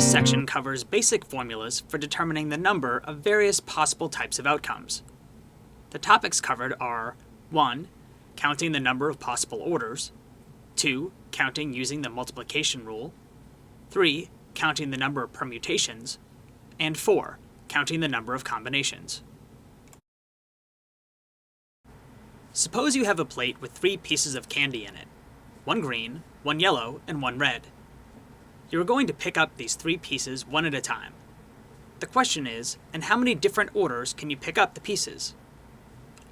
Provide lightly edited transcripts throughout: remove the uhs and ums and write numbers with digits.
This section covers basic formulas for determining the number of various possible types of outcomes. The topics covered are 1. Counting the number of possible orders, 2. Counting using the multiplication rule, 3. Counting the number of permutations, and 4. Counting the number of combinations. Suppose you have a plate with 3 pieces of candy in it, 1 green, 1 yellow, and 1 red. You are going to pick up these 3 pieces one at a time. The question is, in how many different orders can you pick up the pieces?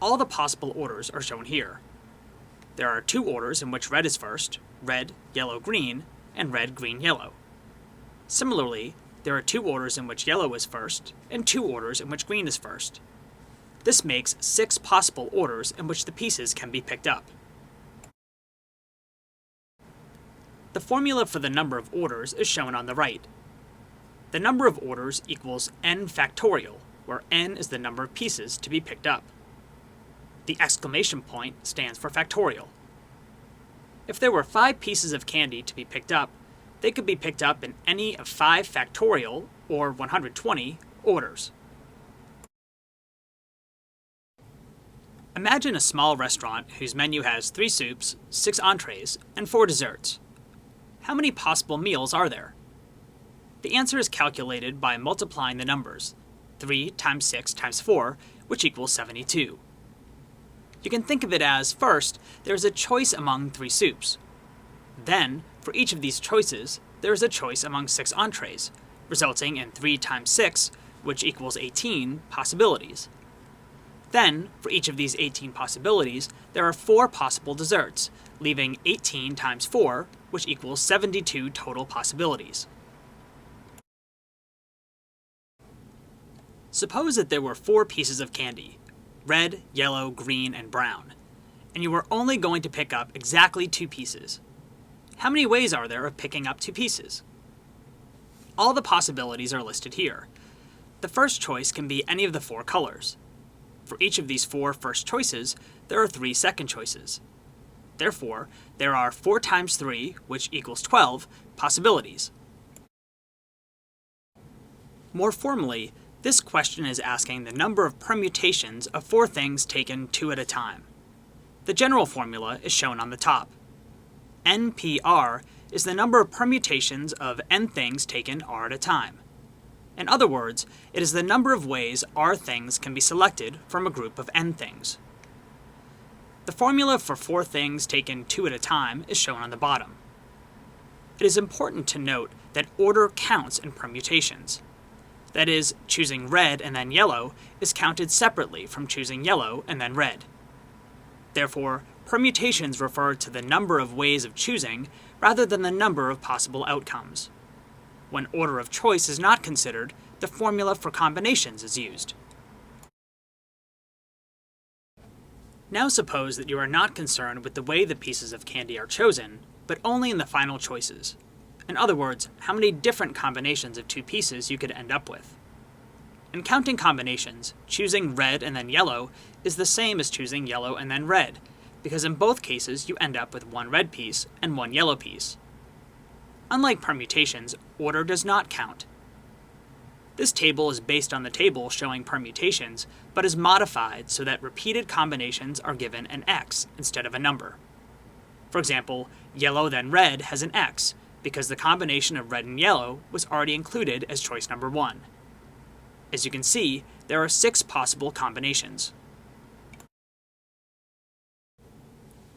All the possible orders are shown here. There are 2 orders in which red is first, red, yellow, green, and red, green, yellow. Similarly, there are 2 orders in which yellow is first, and 2 orders in which green is first. This makes 6 possible orders in which the pieces can be picked up. The formula for the number of orders is shown on the right. The number of orders equals n factorial, where n is the number of pieces to be picked up. The exclamation point stands for factorial. If there were 5 pieces of candy to be picked up, they could be picked up in any of 5 factorial, or 120, orders. Imagine a small restaurant whose menu has 3 soups, 6 entrees, and 4 desserts. How many possible meals are there? The answer is calculated by multiplying the numbers, 3 times 6 times 4, which equals 72. You can think of it as, first, there is a choice among 3 soups. Then, for each of these choices, there is a choice among 6 entrees, resulting in 3 times 6, which equals 18, possibilities. Then, for each of these 18 possibilities, there are 4 possible desserts, leaving 18 times 4, which equals 72 total possibilities. Suppose that there were 4 pieces of candy, red, yellow, green, and brown, and you were only going to pick up exactly 2 pieces. How many ways are there of picking up 2 pieces? All the possibilities are listed here. The first choice can be any of the 4 colors. For each of these 4 first choices, there are 3 second choices. Therefore, there are 4 times 3, which equals 12, possibilities. More formally, this question is asking the number of permutations of 4 things taken 2 at a time. The general formula is shown on the top. NPR is the number of permutations of n things taken r at a time. In other words, it is the number of ways r things can be selected from a group of n things. The formula for 4 things taken 2 at a time is shown on the bottom. It is important to note that order counts in permutations. That is, choosing red and then yellow is counted separately from choosing yellow and then red. Therefore, permutations refer to the number of ways of choosing rather than the number of possible outcomes. When order of choice is not considered, the formula for combinations is used. Now suppose that you are not concerned with the way the pieces of candy are chosen, but only in the final choices. In other words, how many different combinations of 2 pieces you could end up with. In counting combinations, choosing red and then yellow is the same as choosing yellow and then red, because in both cases you end up with 1 red piece and 1 yellow piece. Unlike permutations, order does not count. This table is based on the table showing permutations, but is modified so that repeated combinations are given an x instead of a number. For example, yellow then red has an x, because the combination of red and yellow was already included as choice number 1. As you can see, there are 6 possible combinations.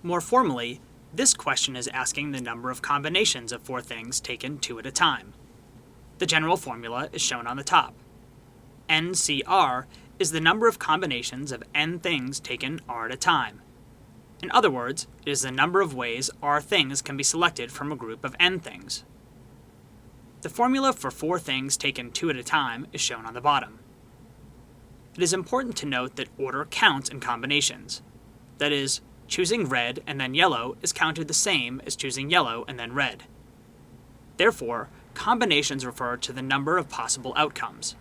More formally, this question is asking the number of combinations of 4 things taken 2 at a time. The general formula is shown on the top. NCR is the number of combinations of n things taken r at a time. In other words, it is the number of ways r things can be selected from a group of n things. The formula for 4 things taken 2 at a time is shown on the bottom. It is important to note that order counts in combinations. That is, choosing red and then yellow is counted the same as choosing yellow and then red. Therefore, combinations refer to the number of possible outcomes.